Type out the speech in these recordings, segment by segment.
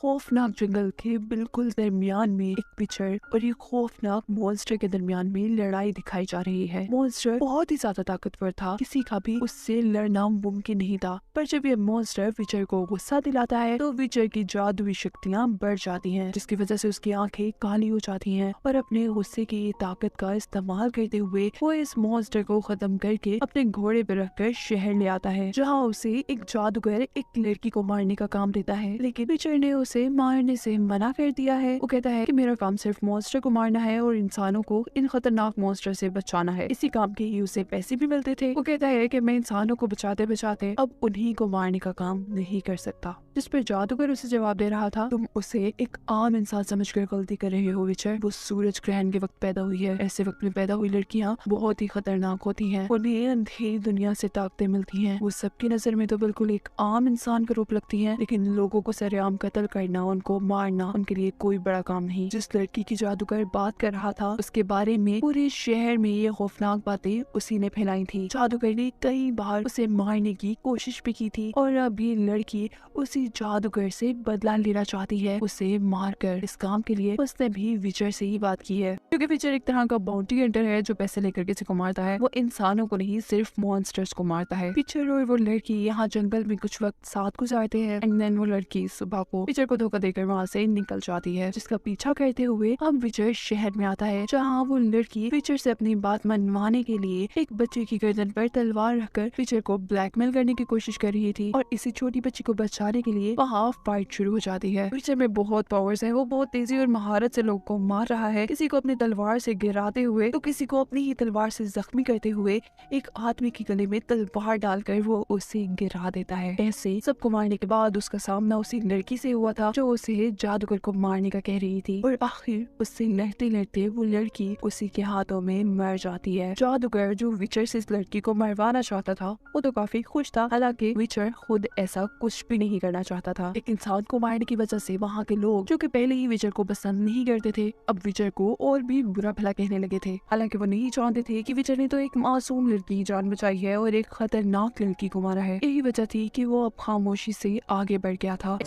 खौफनाक जंगल के बिल्कुल दरमियान में एक विचर और एक खौफनाक मॉन्स्टर के दरमियान में लड़ाई दिखाई जा रही है। मॉन्स्टर बहुत ही ज्यादा ताकतवर था, किसी का भी उससे लड़ना मुमकिन नहीं था। पर जब ये मॉन्स्टर विचर को गुस्सा दिलाता है तो विचर की जादुई शक्तियाँ बढ़ जाती हैं, जिसकी वजह से उसकी आंखें काली हो जाती हैं और अपने गुस्से की ताकत का इस्तेमाल करते हुए वो इस मॉन्स्टर को खत्म करके अपने घोड़े पर रखकर शहर ले आता है, जहाँ उसे एक जादूगर एक लड़की को मारने का काम देता है। लेकिन विचर ने उसे मारने से मना कर दिया है। वो कहता है कि मेरा काम सिर्फ मॉन्स्टर को मारना है और इंसानों को इन खतरनाक मॉन्स्टर से बचाना है। इसी काम के ही उसे पैसे भी मिलते थे। वो कहता है कि मैं इंसानों को बचाते बचाते अब उन्हीं को मारने का काम नहीं कर सकता। जिस पर जादूगर उसे जवाब दे रहा था, तुम उसे एक आम इंसान समझकर गलती कर रहे हो विचर। वो सूरज ग्रहण के वक्त पैदा हुई है। ऐसे वक्त में पैदा हुई लड़कियाँ बहुत ही खतरनाक होती हैं। उन्हें अंधेरी दुनिया से ताकतें मिलती हैं। वो सबकी नजर में तो बिल्कुल एक आम इंसान का रूप लगती है, लेकिन लोगों को सरेआम कत्ल करना, उनको मारना उनके लिए कोई बड़ा काम नहीं। जिस लड़की की जादूगर बात कर रहा था उसके बारे में पूरे शहर में ये खौफनाक बातें उसी ने फैलाई थी। जादूगर ने कई बार उसे मारने की कोशिश भी की थी और अब ये लड़की उसी जादूगर से बदला लेना चाहती है, उसे मारकर। इस काम के लिए उसने भी विचर से ही बात की है, क्योंकि विचर एक तरह का बाउंटी हंटर है जो पैसे लेकर किसी को मारता है। वो इंसानों को नहीं, सिर्फ मॉन्स्टर्स को मारता है। विचर और वो लड़की यहाँ जंगल में कुछ वक्त साथ गुजारते हैं एंड देन वो लड़की सुबह को विचर को धोखा देकर वहाँ से निकल जाती है, जिसका पीछा करते हुए अब विचर शहर में आता है, जहाँ वो लड़की विचर से अपनी बात मनवाने के लिए एक बच्चे की गर्दन पर तलवार रखकर विचर को ब्लैकमेल करने की कोशिश कर रही थी। और इसी छोटी बच्ची को बचाने के लिए वहाँ फाइट शुरू हो जाती है। विचर में बहुत पावर्स है, वो बहुत तेजी और महारत से लोगों को मार रहा है, किसी को अपनी तलवार से गिराते हुए तो किसी को अपनी ही तलवार से जख्मी करते हुए एक आदमी के गले में तलवार डालकर वो उसे गिरा देता है। ऐसे सबको मारने के बाद उसका सामना उसी लड़की से हुआ था जो उसे जादूगर को मारने का कह रही थी, और आखिर उससे लड़ते लड़ते वो लड़की उसी के हाथों में मर जाती है। जादूगर जो विचर से इस लड़की को मरवाना चाहता था वो तो काफी खुश था, हालांकि विचर खुद ऐसा कुछ भी नहीं करना चाहता था। एक इंसान को मारने की वजह से वहाँ के लोग जो कि पहले ही विचर को पसंद नहीं करते थे, अब विचर को और भी बुरा भला कहने लगे थे। हालांकि वो नहीं चाहते थे कि विचर ने तो एक मासूम लड़की की जान बचाई है और एक खतरनाक लड़की को मारा है। यही वजह थी कि वो अब खामोशी से आगे बढ़ गया था।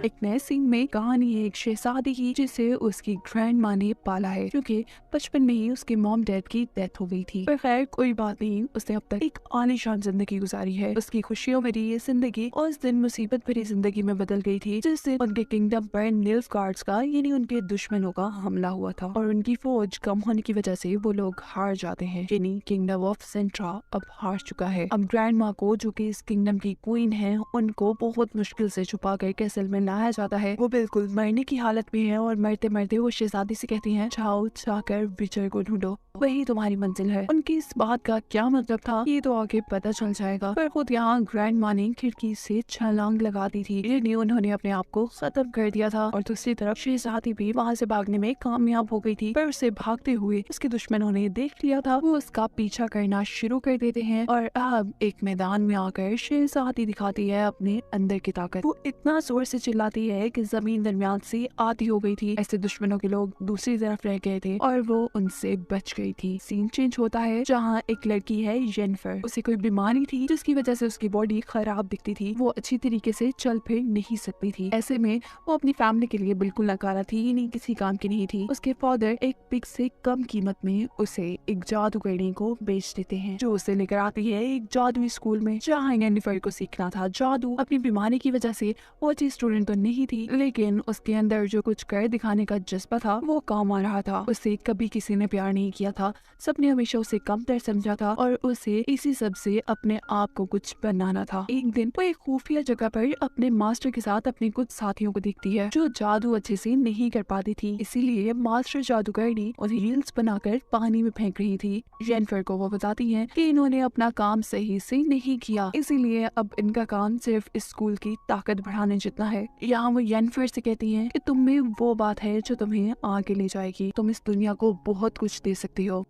एक नए सीन में कहानी है एक शहजादी की जिसे उसकी ग्रैंड माँ ने पाला है, क्योंकि बचपन में ही उसके मॉम डैड की डेथ हो गई थी। पर खैर कोई बात नहीं, उसने अब तक एक आलीशान जिंदगी गुजारी है। उसकी खुशियों भरी ये जिंदगी उस दिन मुसीबत भरी जिंदगी में बदल गई थी, जिस दिन उनके किंगडम पर निल्फगार्ड्स का यानी उनके दुश्मनों का हमला हुआ था और उनकी फौज कम होने की वजह से वो लोग हार जाते हैं, यानी किंगडम ऑफ सेंट्रा अब हार चुका है। अब ग्रैंड माँ को, जो की इस किंगडम की क्वीन है, उनको बहुत मुश्किल से छुपा कर कैसल में लाया जाता है। वो बिल्कुल मरने की हालत में है और मरते मरते वो शहजादी से कहती हैं, जाओ जाकर विचर को ढूंढो, वही तुम्हारी मंजिल है। उनकी इस बात का क्या मतलब था ये तो आगे पता चल जाएगा। पर खुद यहाँ ग्रैंड माँ ने खिड़की से छलांग लगा दी थी, यानी उन्होंने अपने आप को खत्म कर दिया था। और दूसरी तरफ शहजादी भी वहाँ से भागने में कामयाब हो गई थी, पर उसे भागते हुए उसके दुश्मनों ने देख लिया था। वो उसका पीछा करना शुरू कर देते हैं और अब एक मैदान में आकर शहजादी दिखाती है अपने अंदर की ताकत। वो इतना जोर से चिल्लाती है कि जमीन दरमियान से आती हो गई थी। ऐसे दुश्मनों के लोग दूसरी तरफ रह गए थे और वो उनसे बच गई थी। सीन चेंज होता है जहाँ एक लड़की है जेनिफर, उसे कोई बीमारी थी जिसकी वजह से उसकी बॉडी खराब दिखती थी, वो अच्छी तरीके से चल फिर नहीं सकती थी। ऐसे में वो अपनी फैमिली के लिए बिल्कुल नकारा थी, नहीं किसी काम की नहीं थी। उसके फादर एक पिग से कम कीमत में उसे एक जादूगरनी को बेच देते हैं, जो उसे लेकर आती है एक जादुई स्कूल में, जहाँ जेनिफर को सीखना था जादू। अपनी बीमारी की वजह से वो अच्छी स्टूडेंट तो नहीं थी, लेकिन उसके अंदर जो कुछ कर दिखाने का जज्बा था वो काम आ रहा था। उसे कभी किसी ने प्यार नहीं किया था, सबने हमेशा उसे कमतर समझा था और उसे इसी सब से अपने आप को कुछ बनाना था। एक दिन वो एक खुफिया जगह पर अपने मास्टर के साथ अपने कुछ साथियों को देखती है जो जादू अच्छे से नहीं कर पाती थी, इसीलिए मास्टर जादूगरनी उन्हें रील्स बनाकर पानी में फेंक रही थी। जेनिफर को वो बताती है कि इन्होंने अपना काम सही से नहीं किया, इसीलिए अब इनका काम सिर्फ इस स्कूल की ताकत बढ़ाने जितना है। यहाँ वो जेनिफर से कहती है कि तुम में वो बात है जो तुम्हें आगे ले जाएगी, तुम इस दुनिया को बहुत कुछ दे सकती हो।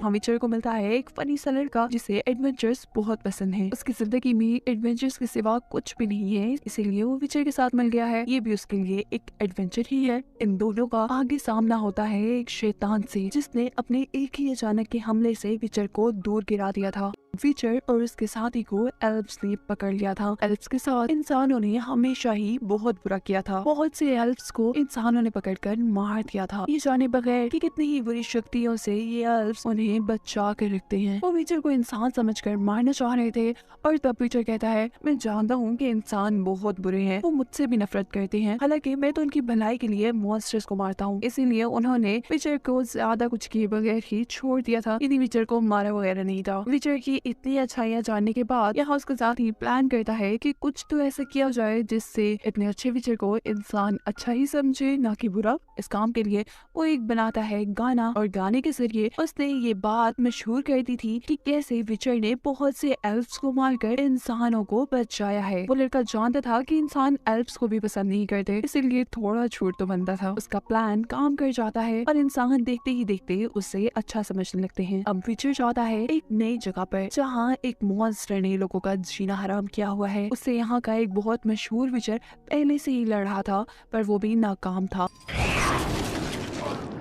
हम विचर को मिलता है एक फनी सा लड़का जिसे एडवेंचर्स बहुत पसंद है। उसकी जिंदगी में एडवेंचर्स के सिवा कुछ भी नहीं है, इसीलिए वो विचर के साथ मिल गया है। ये भी उसके लिए एक एडवेंचर ही है। इन दोनों का आगे सामना होता है एक शैतान से, जिसने अपने एक ही अचानक के हमले से विचर को दूर गिरा दिया था। विचर और उसके साथी को एल्व्स ने पकड़ लिया था। एल्व्स के साथ इंसानों ने हमेशा ही बहुत बुरा किया था। बहुत से एल्व्स को इंसानों ने पकड़कर मार दिया था, ये जाने बगैर कि कितनी ही बुरी शक्तियों से ये एल्व्स उन्हें बचा कर रखते हैं। वो विचर को इंसान समझकर मारना चाह रहे थे और तब विचर कहता है, मैं जानता हूँ कि इंसान बहुत बुरे हैं, वो मुझसे भी नफरत करते हैं, हालांकि मैं तो उनकी भलाई के लिए मॉन्स्टर्स को मारता हूँ। इसीलिए उन्होंने विचर को ज्यादा कुछ किए बगैर ही छोड़ दिया था, यदि विचर को मारा वगैरह नहीं था। विचर की इतनी अच्छाइयाँ जानने के बाद यहाँ उसके साथ ही प्लान करता है कि कुछ तो ऐसा किया जाए जिससे इतने अच्छे विचर को इंसान अच्छा ही समझे, ना कि बुरा। इस काम के लिए वो एक बनाता है गाना, और गाने के जरिए उसने ये बात मशहूर कर दी थी कि कैसे विचर ने बहुत से एल्फ्स को मारकर इंसानों को बचाया है। वो लड़का जानता था कि इंसान एल्फ्स को भी पसंद नहीं करते, इसीलिए थोड़ा छूट तो बनता था। उसका प्लान काम कर जाता है और इंसान देखते ही देखते उसे अच्छा समझने लगते हैं। अब विचर जाता है एक नई जगह पर जहाँ एक मॉन्स्टर ने लोगों का जीना हराम किया हुआ है। उससे यहाँ का एक बहुत मशहूर विचर पहले से ही लड़ रहा था, पर वो भी नाकाम था।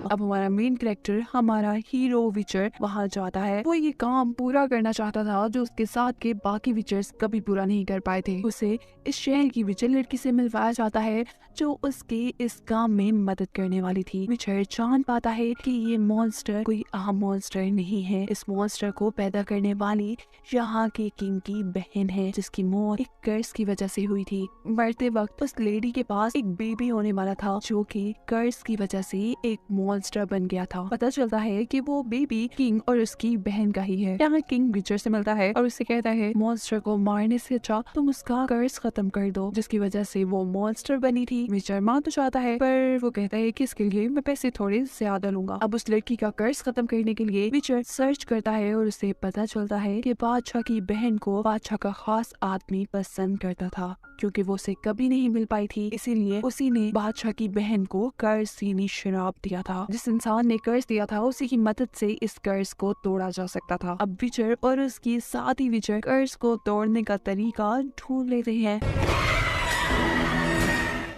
अब हमारा मेन कैरेक्टर, हमारा हीरो विचर वहाँ जाता है। वो ये काम पूरा करना चाहता था जो उसके साथ के बाकी विचर्स कभी पूरा नहीं कर पाए थे। उसे इस शहर की विचर लड़की से मिलवाया जाता है जो उसके इस काम में मदद करने वाली थी। विचर जान पाता है कि ये मॉन्स्टर कोई आम मॉन्स्टर नहीं है। इस मॉन्स्टर को पैदा करने वाली यहाँ के किंग की बहन है, जिसकी मौत एक कर्ज की वजह से हुई थी। मरते वक्त उस लेडी के पास एक बेबी होने वाला था जो कि कर्ज की वजह से एक मॉन्स्टर बन गया था। पता चलता है कि वो बेबी किंग और उसकी बहन का ही है। यहाँ किंग विचर से मिलता है और उससे कहता है, मॉन्स्टर को मारने से अच्छा तुम उसका कर्ज खत्म कर दो, जिसकी वजह से वो मॉन्स्टर बनी थी। विचर मान तो चाहता है, पर वो कहता है कि इसके लिए मैं पैसे थोड़े ज्यादा लूंगा। अब उस लड़की का कर्ज खत्म करने के लिए विचर सर्च करता है और उसे पता चलता है कि बादशाह की बहन को बादशाह का खास आदमी पसंद करता था। क्योंकि वो उसे कभी नहीं मिल पाई थी, इसीलिए उसी ने बादशाह की बहन को कर्ज देनी शराब दिया था। जिस इंसान ने कर्ज दिया था उसी की मदद से इस कर्ज को तोड़ा जा सकता था। अब विचर और उसकी साथी विचर कर्ज को तोड़ने का तरीका ढूंढ लेते हैं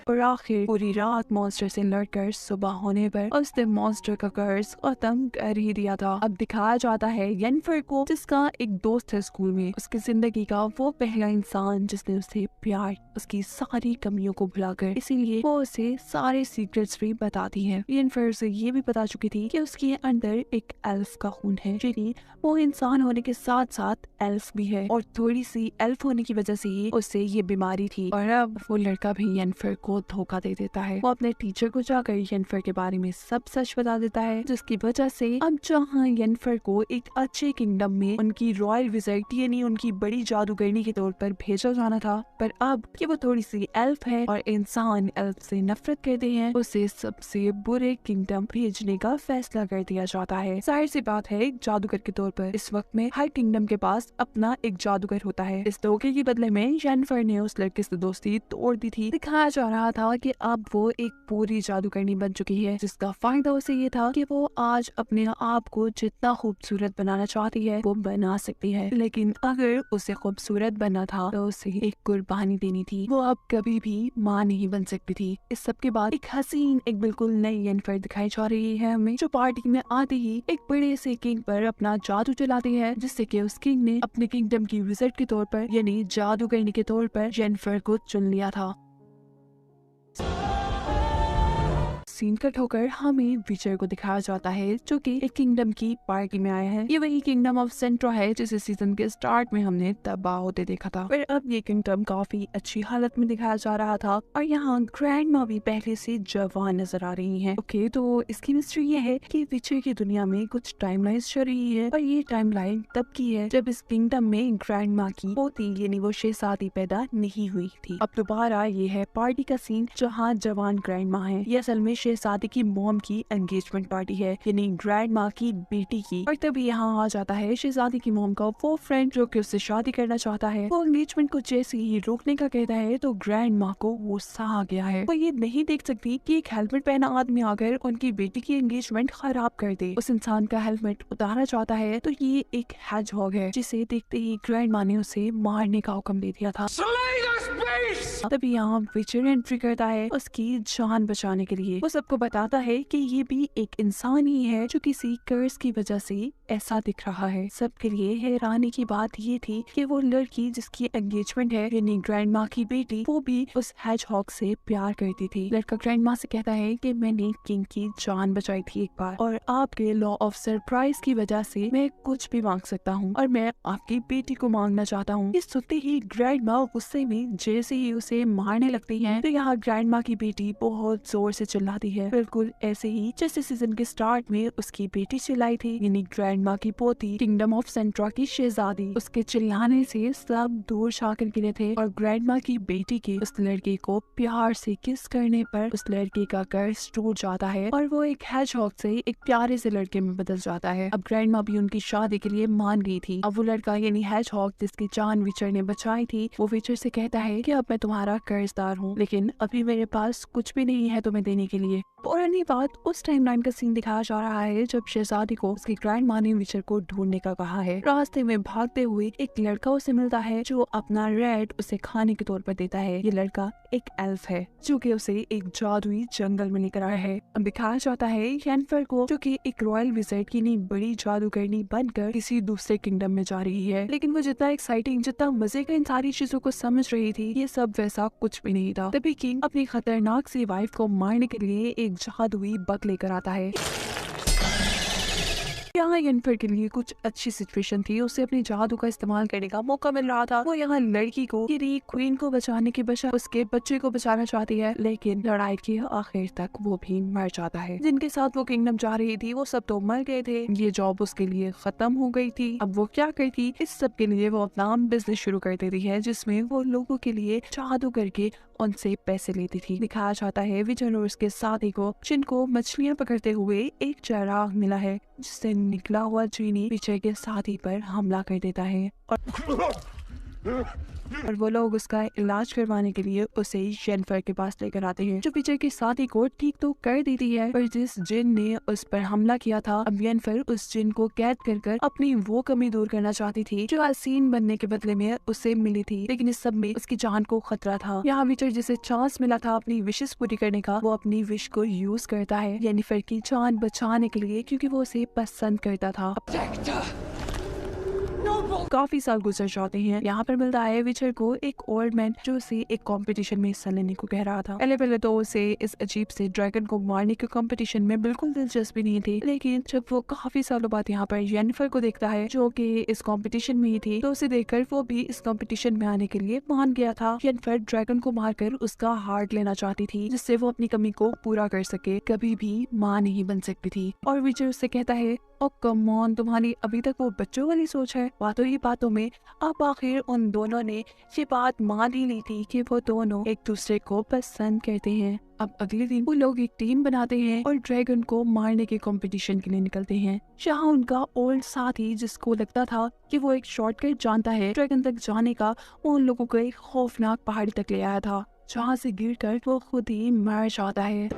और आखिर पूरी रात मॉन्स्टर से लड़कर सुबह होने पर उसने मॉन्स्टर का कर्ज खत्म कर ही दिया था। अब दिखाया जाता है येनफर को, जिसका एक दोस्त है स्कूल में, उसकी जिंदगी का वो पहला इंसान जिसने उसे प्यार, उसकी सारी कमियों को भुलाकर, इसीलिए वो उसे सारे सीक्रेट्स भी बताती है। येनफर उसे ये भी बता चुकी थी कि उसके अंदर एक एल्फ का खून है, यानी वो इंसान होने के साथ साथ एल्फ भी है, और थोड़ी सी एल्फ होने की वजह से ही उसे ये बीमारी थी। और अब वो लड़का भी येनफर को धोखा दे देता है। वो अपने टीचर को जाकर येनफर के बारे में सब सच बता देता है, जिसकी वजह से अब जहाँ येनफर को एक अच्छे किंगडम में उनकी रॉयल विजिट यानी उनकी बड़ी जादूगरनी के तौर पर भेजा जाना था, पर अब कि वो थोड़ी सी एल्फ है और इंसान एल्फ से नफरत करते हैं, उसे सबसे बुरे किंगडम भेजने का फैसला कर दिया जाता है। जाहिर सी बात है, एक जादूगर के तौर पर इस वक्त में हर किंगडम के पास अपना एक जादूगर होता है। इस धोखे के बदले में येनफर ने उस लड़के से दोस्ती तोड़ दी थी। दिखाया जा रहा था कि अब वो एक पूरी जादूगरनी बन चुकी है, जिसका फायदा उसे ये था कि वो आज अपने आप को जितना खूबसूरत बनाना चाहती है वो बना सकती है। लेकिन अगर उसे खूबसूरत बनना था तो उसे एक कुर्बानी देनी थी। वो अब कभी भी माँ नहीं बन सकती थी। इस सब के बाद एक हसीन, एक बिल्कुल नई येनफर दिखाई जा रही है हमें, जो पार्टी में आते ही एक बड़े से किंग पर अपना जादू चलाती है, जिससे कि उस किंग ने अपने किंगडम की विजिट के तौर पर यानी जादूगरनी के तौर पर येनफर को चुन लिया था। सीन कट होकर हमें विचर को दिखाया जाता है जो कि एक किंगडम की पार्टी में आया है। ये वही किंगडम ऑफ सेंट्रो है जिसे सीजन के स्टार्ट में हमने तबाह होते देखा था, पर अब ये किंगडम काफी अच्छी हालत में दिखाया जा रहा था और यहाँ ग्रैंडमा भी पहले से जवान नजर आ रही है। ओके, तो इसकी मिस्ट्री ये है कि विचर की दुनिया में कुछ टाइमलाइंस चल रही है और ये टाइमलाइन तब की है जब इस किंगडम में ग्रैंडमा की पोती यानी वो शहजादी पैदा नहीं हुई थी। अब दोबारा ये है पार्टी का सीन जहाँ जवान ग्रैंडमा है। ये असल में शहजादी की मॉम की एंगेजमेंट पार्टी है, यानी ग्रैंड माँ की बेटी की। और तभी यहाँ आ जाता है शहजादी की मॉम का वो फ्रेंड जो कि उससे शादी करना चाहता है। वो एंगेजमेंट को जैसे ही रोकने का कहता है तो ग्रैंड माँ को गुस्सा आ गया है। वो ये नहीं देख सकती कि एक हेलमेट पहना आदमी आकर उनकी बेटी की एंगेजमेंट खराब कर दे। उस इंसान का हेलमेट उतारना चाहता है तो ये एक हेजहॉग है, जिसे देखते ही ग्रैंड माँ ने उसे मारने का हुक्म दे दिया था। तभी यहाँ विचर एंट्री करता है उसकी जान बचाने के लिए। वो सबको बताता है कि ये भी एक इंसान ही है जो किसी कर्ज की वजह से ऐसा दिख रहा है। सबके लिए हैरानी की बात ये थी कि वो लड़की जिसकी एंगेजमेंट है यानी ग्रैंड माँ की बेटी, वो भी उस हेजहॉग से प्यार करती थी। लड़का ग्रैंड माँ से कहता है कि मैंने किंग की जान बचाई थी एक बार, और आपके लॉ ऑफ सरप्राइज की वजह से मैं कुछ भी मांग सकता हूँ और मैं आपकी बेटी को मांगना चाहता हूँ। ये सुनते ही ग्रैंड माँ गुस्से में जैसे ही उसे मारने लगती है, तो यहाँ ग्रैंड माँ की बेटी बहुत जोर से चिल्लाती है, बिल्कुल ऐसे ही जैसे सीजन के स्टार्ट में उसकी बेटी चिल्लाई थी, यानी ग्रैंड माँ की पोती किंगडम ऑफ सेंट्रा की शहजादी। उसके चिल्लाने से सब दूर जाकर गिरे थे और ग्रैंड माँ की बेटी के उस लड़के को प्यार से किस करने पर उस लड़के का कर्ज टूट जाता है और वो एक हेजहॉग से एक प्यारे से लड़के में बदल जाता है। अब ग्रैंड माँ भी उनकी शादी के लिए मान गई थी। अब वो लड़का यानी हेजहॉग जिसकी जान विचर ने बचाई थी, वो विचर से कहता है कि अब मैं तुम्हारा कर्जदार हूँ, लेकिन अभी मेरे पास कुछ भी नहीं है तुम्हें देने के लिए। पुरानी बात उस टाइमलाइन का सीन दिखाया जा रहा है जब शहजादी को उसकी ग्रैंड माँ ने विचर को ढूंढने का कहा है। रास्ते में भागते हुए एक लड़का उसे मिलता है जो अपना रेड उसे खाने के तौर पर देता है। ये लड़का एक एल्फ है जो कि उसे एक जादुई जंगल में लेकर आया है। अब दिखाया जाता है येनिफर को जो कि एक रॉयल विजिट की नहीं बड़ी जादूगरनी बनकर किसी दूसरे किंगडम में जा रही है, लेकिन वो जितना एक्साइटिंग जितना मजे का इन सारी चीजों को समझ रही थी, ये सब वैसा कुछ भी नहीं था। तभी किंग अपनी खतरनाक सी वाइफ को मारने के लिए एक जादुई बग लेकर आता है। यहाँ येनिफर के लिए कुछ अच्छी सिचुएशन थी, उसे अपने जादू का इस्तेमाल करने का मौका मिल रहा था। वो यहाँ लड़की को यानी क्वीन को बचाने के बजाय उसके बच्चे को बचाना चाहती है, लेकिन लड़ाई के आखिर तक वो भी मर जाता है। जिनके साथ वो किंगडम जा रही थी वो सब तो मर गए थे, ये जॉब उसके लिए खत्म हो गई थी। अब वो क्या करती, इस सब के लिए वो अपना बिजनेस शुरू कर देती है जिसमें वो लोगों के लिए जादू करके उनसे पैसे लेती थी। दिखाया जाता है विजय और उसके साथी को जिनको मछलियां पकड़ते हुए एक चराग मिला है जिससे निकला हुआ जीनी विजय के साथी पर हमला कर देता है और वो लोग उसका इलाज करवाने के लिए उसे येनिफर के पास लेकर आते हैं, जो विजय के साथी को ठीक तो कर देती है, पर जिस जिन ने उस पर हमला किया था, अब येनिफर उस जिन को कैद कर अपनी वो कमी दूर करना चाहती थी जो हसीन बनने के बदले में उसे मिली थी, लेकिन इस सब में उसकी जान को खतरा था। यहाँ विजय जिसे चांस मिला था अपनी विशेष पूरी करने का, वो अपनी विश को यूज करता है येनिफर की जान बचाने के लिए, क्योंकि वो उसे पसंद करता था। काफी साल गुजर जाते हैं। यहाँ पर मिलता है विचर को एक ओल्ड मैन जो उसे एक कंपटीशन में हिस्सा लेने को कह रहा था। पहले तो उसे इस अजीब से ड्रैगन को मारने के कंपटीशन में बिल्कुल दिलचस्पी नहीं थी, लेकिन जब वो काफी सालों बाद यहाँ पर येनिफर को देखता है जो कि इस कंपटीशन में ही थी, तो उसे देखकर वो भी इस कंपटीशन में आने के लिए मान गया था। येनिफर ड्रैगन को मारकर उसका हार्ट लेना चाहती थी जिससे वो अपनी कमी को पूरा कर सके, कभी भी माँ नहीं बन सकती थी। और विजय उससे कहता है ओ कम ऑन, तुम्हारी अभी तक वो बच्चों वाली सोच है। बातों ही बातों में अब आखिर उन दोनों ने ये बात मान ही ली थी कि वो दोनों एक दूसरे को पसंद करते हैं। अब अगले दिन वो लोग एक टीम बनाते हैं और ड्रैगन को मारने के कंपटीशन के लिए निकलते हैं। जहाँ उनका ओल्ड साथी जिसको लगता था कि वो एक शॉर्टकट जानता है ड्रैगन तक जाने का, वो उन लोगों को एक खौफनाक पहाड़ी तक ले आया था जहाँ से गिरकर वो खुद ही मर जाता है।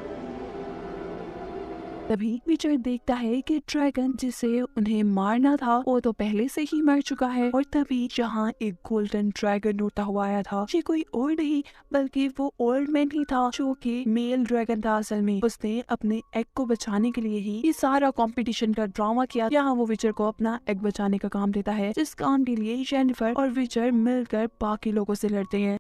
तभी विजय देखता है कि ड्रैगन जिसे उन्हें मारना था वो तो पहले से ही मर चुका है, और तभी जहाँ एक गोल्डन ड्रैगन उड़ता हुआ आया था, ये कोई और नहीं बल्कि वो ओल्ड मैन ही था जो कि मेल ड्रैगन था। असल में उसने अपने एग को बचाने के लिए ही ये सारा कंपटीशन का ड्रामा किया। यहाँ वो विजय को अपना एग बचाने का काम देता है, जिस काम के लिए येनिफर और विजय मिलकर बाकी लोगों से लड़ते हैं।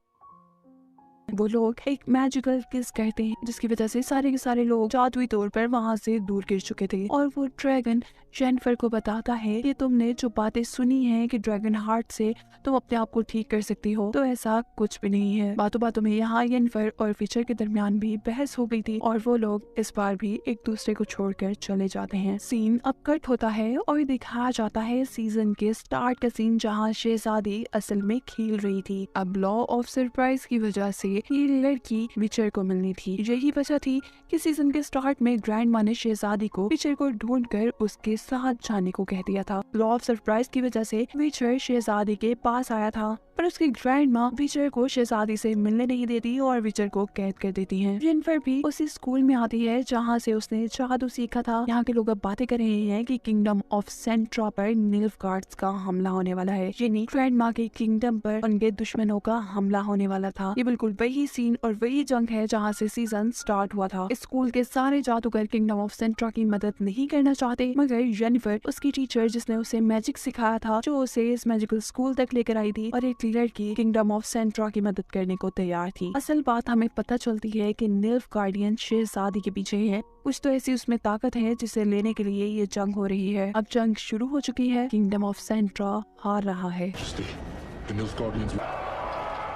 वो लोग एक मैजिकल किस करते हैं जिसकी वजह से सारे के सारे लोग जादुई तौर पर वहाँ से दूर गिर चुके थे, और वो ड्रैगन येनिफर को बताता है कि तुमने जो बातें सुनी हैं कि ड्रैगन हार्ट से तुम अपने आप को ठीक कर सकती हो, तो ऐसा कुछ भी नहीं है। बातों बातों में यहाँ येनिफर और विजय के दरमियान भी बहस हो गई थी और वो लोग इस बार भी एक दूसरे को छोड़कर चले जाते हैं। सीन अब कट होता है और दिखाया जाता है सीजन के स्टार्ट का सीन जहाँ शहजादी असल में खेल रही थी। अब लॉ ऑफ सरप्राइज की वजह से ये लड़की विचर को मिलनी थी। यही वजह थी कि सीजन के स्टार्ट में ग्रैंड माँ ने शहजादी को विचर को ढूंढकर उसके साथ जाने को कह दिया था। लॉ ऑफ सरप्राइज की वजह से विचर शहजादी के पास आया था, पर और उसकी ग्रैंड माँ विचर को शहजादी से मिलने नहीं देती और विचर को कैद कर देती है। जेनिफर भी उसी स्कूल में आती है जहाँ से उसने जादू सीखा था। यहाँ के लोग अब बातें कर रहे हैं कि किंगडम ऑफ सेंट्रा पर निल्फगार्ड्स का हमला होने वाला है, यानी ग्रैंड माँ के किंगडम पर उनके दुश्मनों का हमला होने वाला था। ये बिल्कुल वही सीन और वही जंग है जहाँ से सीजन स्टार्ट हुआ था। स्कूल के सारे जादूगर किंगडम ऑफ सेंट्रा की मदद नहीं करना चाहते, मगर जेनिफर उसकी टीचर जिसने उसे मैजिक सिखाया था, जो उसे इस मैजिकल स्कूल तक लेकर आई थी, और एक लड़की किंगडम ऑफ सेंट्रा की मदद करने को तैयार थी। असल बात हमें पता चलती है कि निल्फगार्डियन शहजादी के पीछे है। कुछ तो ऐसी उसमें ताकत है जिसे लेने के लिए ये जंग हो रही है। अब जंग शुरू हो चुकी है। किंगडम ऑफ सेंट्रा हार रहा है। The Nilfgaardians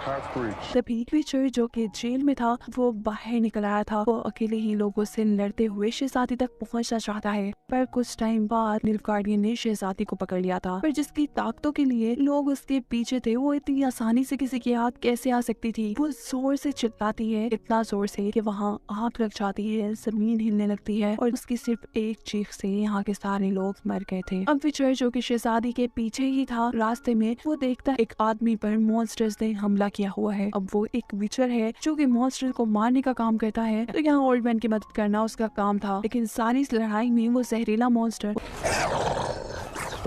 have breached. तभी विचर जो कि जेल में था वो बाहर निकल आया था। वो अकेले ही लोगों से लड़ते हुए शहजादी तक पहुंचना चाहता है, पर कुछ टाइम बाद निल्फगार्डियन ने शहजादी को पकड़ लिया था। पर जिसकी ताकतों के लिए लोग उसके पीछे थे, वो इतनी आसानी से किसी की हाथ कैसे आ सकती थी। वो जोर से चिल्लाती है, इतना जोर से कि वहाँ आग लग जाती है, जमीन हिलने लगती है, और उसकी सिर्फ एक चीख से यहाँ के सारे लोग मर गए थे। अब विचर जो कि शहजादी के पीछे ही था, रास्ते में वो देखता एक आदमी पर मॉन्स्टर्स ने हमला किया हुआ है। अब वो एक विचर है जो कि मॉन्स्टर को मारने का काम करता है, तो यहाँ ओल्ड मैन की मदद करना उसका काम था। लेकिन सारी इस लड़ाई में वो जहरीला मॉन्स्टर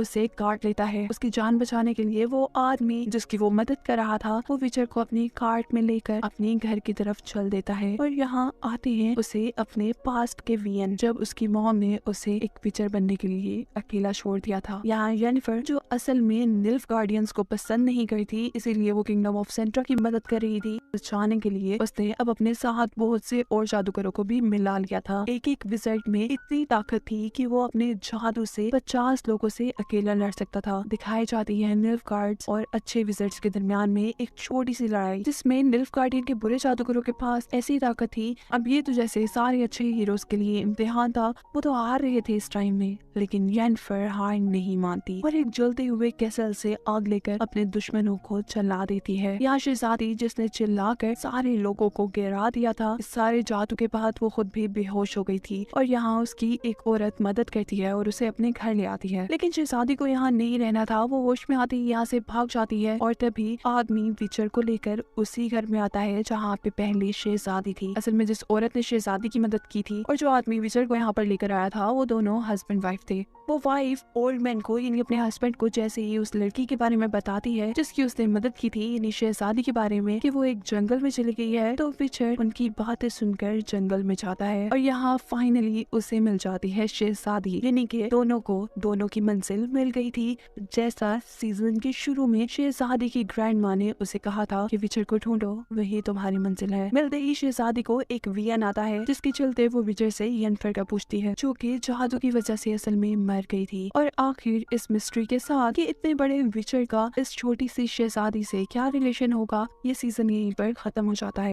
उसे काट लेता है। उसकी जान बचाने के लिए वो आदमी जिसकी वो मदद कर रहा था, वो विचर को अपनी कार्ट में लेकर अपने घर की तरफ चल देता है। और यहाँ आते हैं उसे अपने पास्ट के वियन, जब उसकी मॉम ने उसे एक विचर बनने के लिए अकेला छोड़ दिया था। यहाँ जेनिफर जो असल में निल्फगार्डियंस को पसंद नहीं करती, इसीलिए वो किंगडम ऑफ सेंट्रा की मदद कर रही थी। बचाने के लिए उसने अब अपने साथ बहुत से और जादूगरों को भी मिला लिया था। एक एक विजर्ड में इतनी ताकत थी कि वो अपने जादू से 50 लोगों से अकेला लड़ सकता था। दिखाई जाती है निल्फगार्ड्स और अच्छे विजर्ड्स के दरमियान में एक छोटी सी लड़ाई, जिसमें निल्फगार्डियन के बुरे जादूगरों के पास ऐसी ताकत थी। अब ये तो जैसे सारे अच्छे हीरोज के लिए इम्तिहान था, वो तो हार रहे थे इस टाइम में, लेकिन जेनिफर हार नहीं मानती और एक जलते हुए कैसल से आग लेकर अपने दुश्मनों को जला देती है। यहाँ शहजादी जिसने चिल्लाकर सारे लोगों को गिरा दिया था, इस सारे जादू के बाद वो खुद भी बेहोश हो गई थी, और यहाँ उसकी एक औरत मदद करती है और उसे अपने घर ले आती है। लेकिन शहजादी को यहाँ नहीं रहना था, वो होश में आती यहाँ से भाग जाती है, और तभी आदमी विचर को लेकर उसी घर में आता है जहाँ पे पहले शहजादी थी। असल में जिस औरत ने शहजादी की मदद की थी और जो आदमी विचर को यहाँ पर लेकर आया था, वो दोनों हस्बैंड वाइफ थे। वो वाइफ ओल्ड मैन को, यानी अपने हस्बैंड को, जैसे ही उस लड़की के बारे में बताती है जिसकी उसने मदद की थी, यानी शहजादी के बारे में, कि वो एक जंगल में चली गई है, तो विचर उनकी बातें सुनकर जंगल में जाता है और यहाँ फाइनली उसे मिल जाती है शहजादी, यानी कि दोनों की मंजिल मिल गई थी। जैसा सीजन के शुरू में शहजादी की ग्रैंड माँ ने उसे कहा था कि विचर को ढूंढो, वही तुम्हारी मंजिल है। मिलते ही शहजादी को एक वियन आता है, जिसके चलते वो विचर से येनिफर का पूछती है, जो कि जादू की वजह से असल में मर गई थी। और आखिर इस मिस्ट्री के साथ कि इतने बड़े विचर का इस छोटी सी शहजादी से क्या रिलेशन होगा, ये सीजन यहीं पर खत्म हो जाता है।